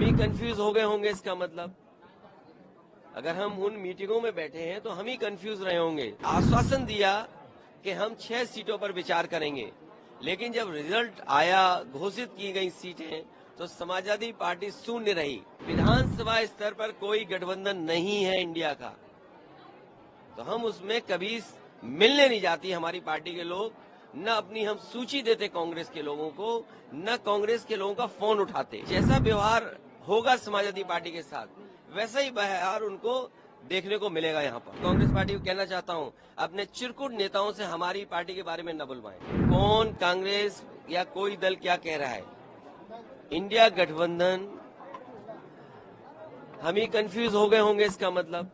हम ही कंफ्यूज हो गए होंगे, इसका मतलब अगर हम उन मीटिंगों में बैठे हैं तो हम ही कंफ्यूज रहे होंगे। आश्वासन दिया कि हम 6 सीटों पर विचार करेंगे, लेकिन जब रिजल्ट आया, घोषित की गई सीटें, तो समाजवादी पार्टी शून्य रही। विधानसभा स्तर पर कोई गठबंधन नहीं है इंडिया का, तो हम उसमें कभी मिलने नहीं जाती हमारी पार्टी के लोग, न अपनी हम सूची देते कांग्रेस के लोगों को, न कांग्रेस के लोगों का फोन उठाते। जैसा व्यवहार होगा समाजवादी पार्टी के साथ, वैसा ही व्यवहार उनको देखने को मिलेगा यहाँ पर। कांग्रेस पार्टी को कहना चाहता हूँ, अपने चिरकुट नेताओं से हमारी पार्टी के बारे में न बुलवाएं। कौन कांग्रेस या कोई दल क्या कह रहा है, इंडिया गठबंधन, हम ही कंफ्यूज हो गए होंगे, इसका मतलब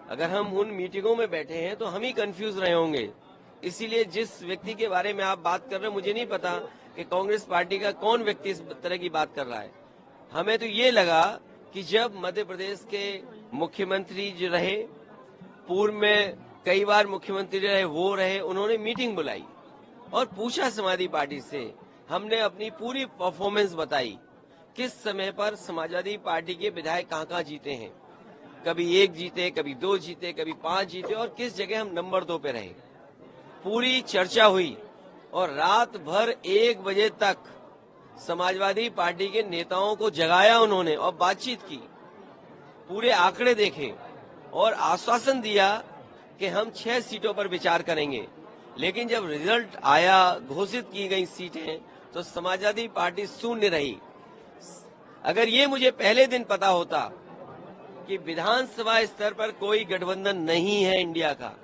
अगर हम उन मीटिंगों में बैठे हैं तो हम ही कंफ्यूज रहे होंगे। इसीलिए जिस व्यक्ति के बारे में आप बात कर रहे हैं, मुझे नहीं पता कि कांग्रेस पार्टी का कौन व्यक्ति इस तरह की बात कर रहा है। हमें तो ये लगा कि जब मध्य प्रदेश के मुख्यमंत्री जो रहे, पूर्व में कई बार मुख्यमंत्री रहे, वो रहे, उन्होंने मीटिंग बुलाई और पूछा समाजवादी पार्टी से। हमने अपनी पूरी परफॉर्मेंस बताई, किस समय पर समाजवादी पार्टी के विधायक कहाँ जीते हैं, कभी 1 जीते, कभी 2 जीते, कभी 5 जीते, और किस जगह हम नंबर 2 पे रहे। पूरी चर्चा हुई और रात भर 1 बजे तक समाजवादी पार्टी के नेताओं को जगाया उन्होंने और बातचीत की, पूरे आंकड़े देखे और आश्वासन दिया कि हम 6 सीटों पर विचार करेंगे, लेकिन जब रिजल्ट आया, घोषित की गई सीटें, तो समाजवादी पार्टी शून्य रही। अगर ये मुझे पहले दिन पता होता कि विधानसभा स्तर पर कोई गठबंधन नहीं है इंडिया का,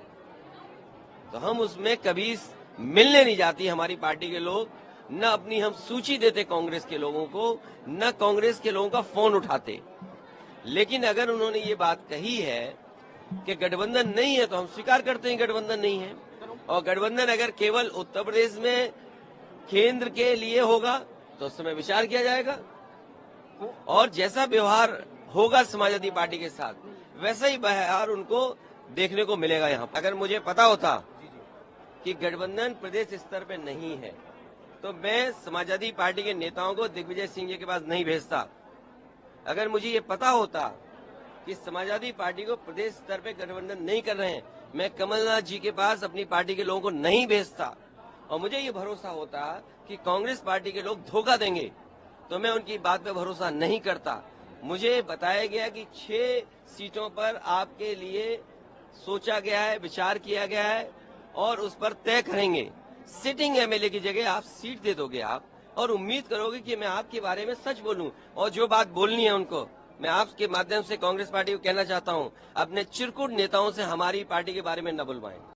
तो हम उसमें कभी मिलने नहीं जाती हमारी पार्टी के लोग, न अपनी हम सूची देते कांग्रेस के लोगों को, न कांग्रेस के लोगों का फोन उठाते। लेकिन अगर उन्होंने ये बात कही है कि गठबंधन नहीं है, तो हम स्वीकार करते हैं गठबंधन नहीं है। और गठबंधन अगर केवल उत्तर प्रदेश में केंद्र के लिए होगा तो उस समय विचार किया जाएगा, और जैसा व्यवहार होगा समाजवादी पार्टी के साथ, वैसा ही व्यवहार उनको देखने को मिलेगा यहाँ पर। अगर मुझे पता होता कि गठबंधन प्रदेश स्तर पे नहीं है, तो मैं समाजवादी पार्टी के नेताओं को दिग्विजय सिंह जी के पास नहीं भेजता। अगर मुझे ये पता होता कि समाजवादी पार्टी को प्रदेश स्तर पे गठबंधन नहीं कर रहे हैं, मैं कमलनाथ जी के पास अपनी पार्टी के लोगों को नहीं भेजता। और मुझे ये भरोसा होता कि कांग्रेस पार्टी के लोग धोखा देंगे, तो मैं उनकी बात पे भरोसा नहीं करता। मुझे बताया गया कि 6 सीटों पर आपके लिए सोचा गया है, विचार किया गया है, और उस पर तय करेंगे। सिटिंग एमएलए की जगह आप सीट दे दोगे आप, और उम्मीद करोगे कि मैं आपके बारे में सच बोलूं, और जो बात बोलनी है उनको। मैं आपके माध्यम से कांग्रेस पार्टी को कहना चाहता हूं, अपने चिरकुट नेताओं से हमारी पार्टी के बारे में न बुलवाएं।